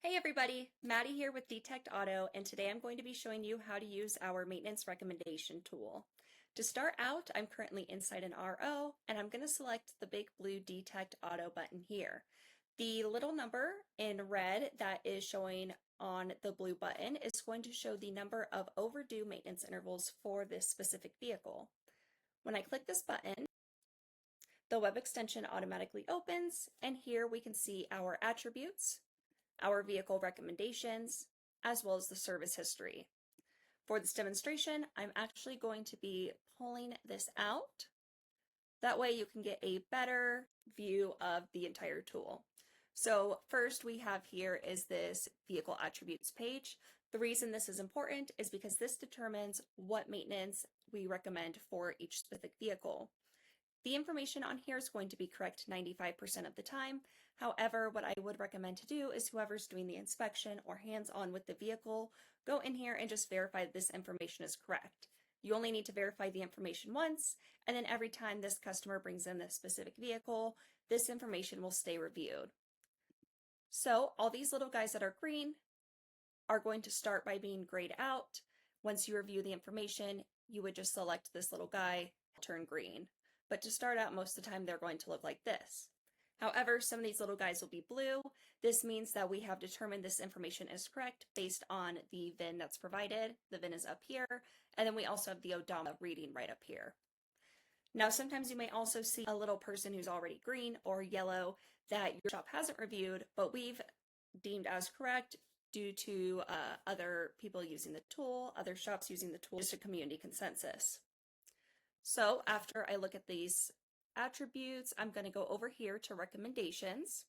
Hey everybody, Maddie here with Detect Auto, and today I'm going to be showing you how to use our maintenance recommendation tool. To start out, I'm currently inside an RO, and I'm going to select the big blue Detect Auto button here. The little number in red that is showing on the blue button is going to show the number of overdue maintenance intervals for this specific vehicle. When I click this button, the web extension automatically opens, and here we can see our attributes, our vehicle recommendations, as well as the service history. For this demonstration, I'm actually going to be pulling this out. That way you can get a better view of the entire tool. So first we have here is this vehicle attributes page. The reason this is important is because this determines what maintenance we recommend for each specific vehicle. The information on here is going to be correct 95% of the time. However, what I would recommend to do is whoever's doing the inspection or hands-on with the vehicle, go in here and just verify that this information is correct. You only need to verify the information once, and then every time this customer brings in this specific vehicle, this information will stay reviewed. So all these little guys that are green are going to start by being grayed out. Once you review the information, you would just select this little guy, turn green. But to start out, most of the time they're going to look like this. However, some of these little guys will be blue. This means that we have determined this information is correct based on the VIN that's provided. The VIN is up here, and then we also have the odometer reading right up here. Now, sometimes you may also see a little person who's already green or yellow that your shop hasn't reviewed, but we've deemed as correct due to other people using the tool, other shops using the tool, just a community consensus. So after I look at these attributes, I'm going to go over here to recommendations.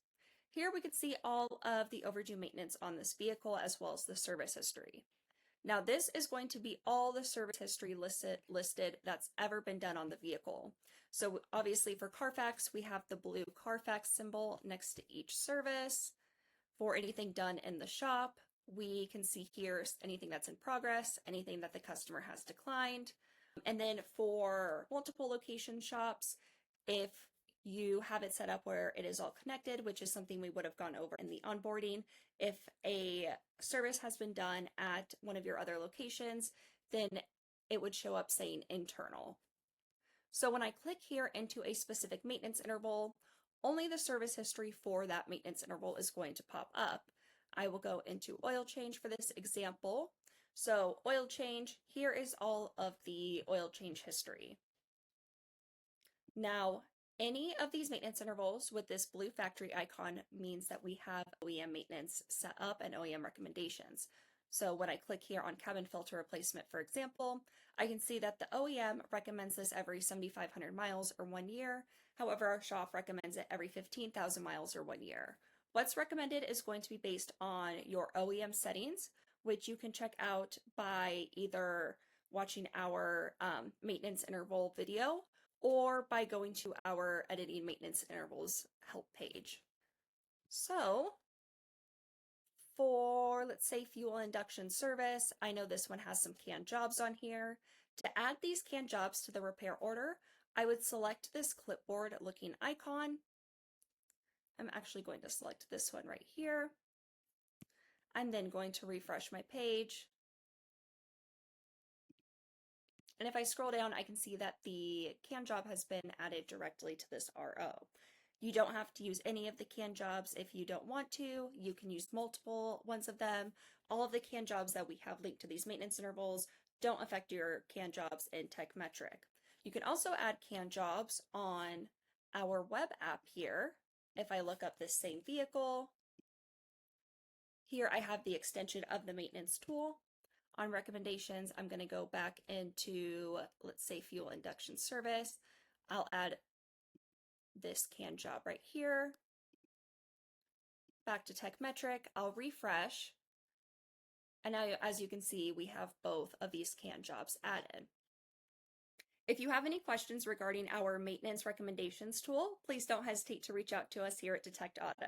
Here we can see all of the overdue maintenance on this vehicle as well as the service history. Now this is going to be all the service history listed that's ever been done on the vehicle. So obviously for Carfax, we have the blue Carfax symbol next to each service. For anything done in the shop, we can see here anything that's in progress, anything that the customer has declined. And then for multiple location shops, if you have it set up where it is all connected, which is something we would have gone over in the onboarding, if a service has been done at one of your other locations, then it would show up saying internal. So when I click here into a specific maintenance interval, only the service history for that maintenance interval is going to pop up. I will go into oil change for this example. So oil change, here is all of the oil change history. Now, any of these maintenance intervals with this blue factory icon means that we have OEM maintenance set up and OEM recommendations. So when I click here on cabin filter replacement, for example, I can see that the OEM recommends this every 7,500 miles or 1 year. However, our shop recommends it every 15,000 miles or 1 year. What's recommended is going to be based on your OEM settings, which you can check out by either watching our maintenance interval video or by going to our editing maintenance intervals help page. So for, let's say, fuel induction service, I know this one has some canned jobs on here. To add these canned jobs to the repair order, I would select this clipboard looking icon. I'm actually going to select this one right here. I'm then going to refresh my page. And if I scroll down, I can see that the can job has been added directly to this RO. You don't have to use any of the can jobs if you don't want to. You can use multiple ones of them. All of the can jobs that we have linked to these maintenance intervals don't affect your can jobs in Tekmetric. You can also add can jobs on our web app here. If I look up this same vehicle, here I have the extension of the maintenance tool. On recommendations, I'm going to go back into, let's say, fuel induction service. I'll add this can job right here. Back to Tekmetric, I'll refresh. And now, as you can see, we have both of these can jobs added. If you have any questions regarding our maintenance recommendations tool, please don't hesitate to reach out to us here at Detect Auto.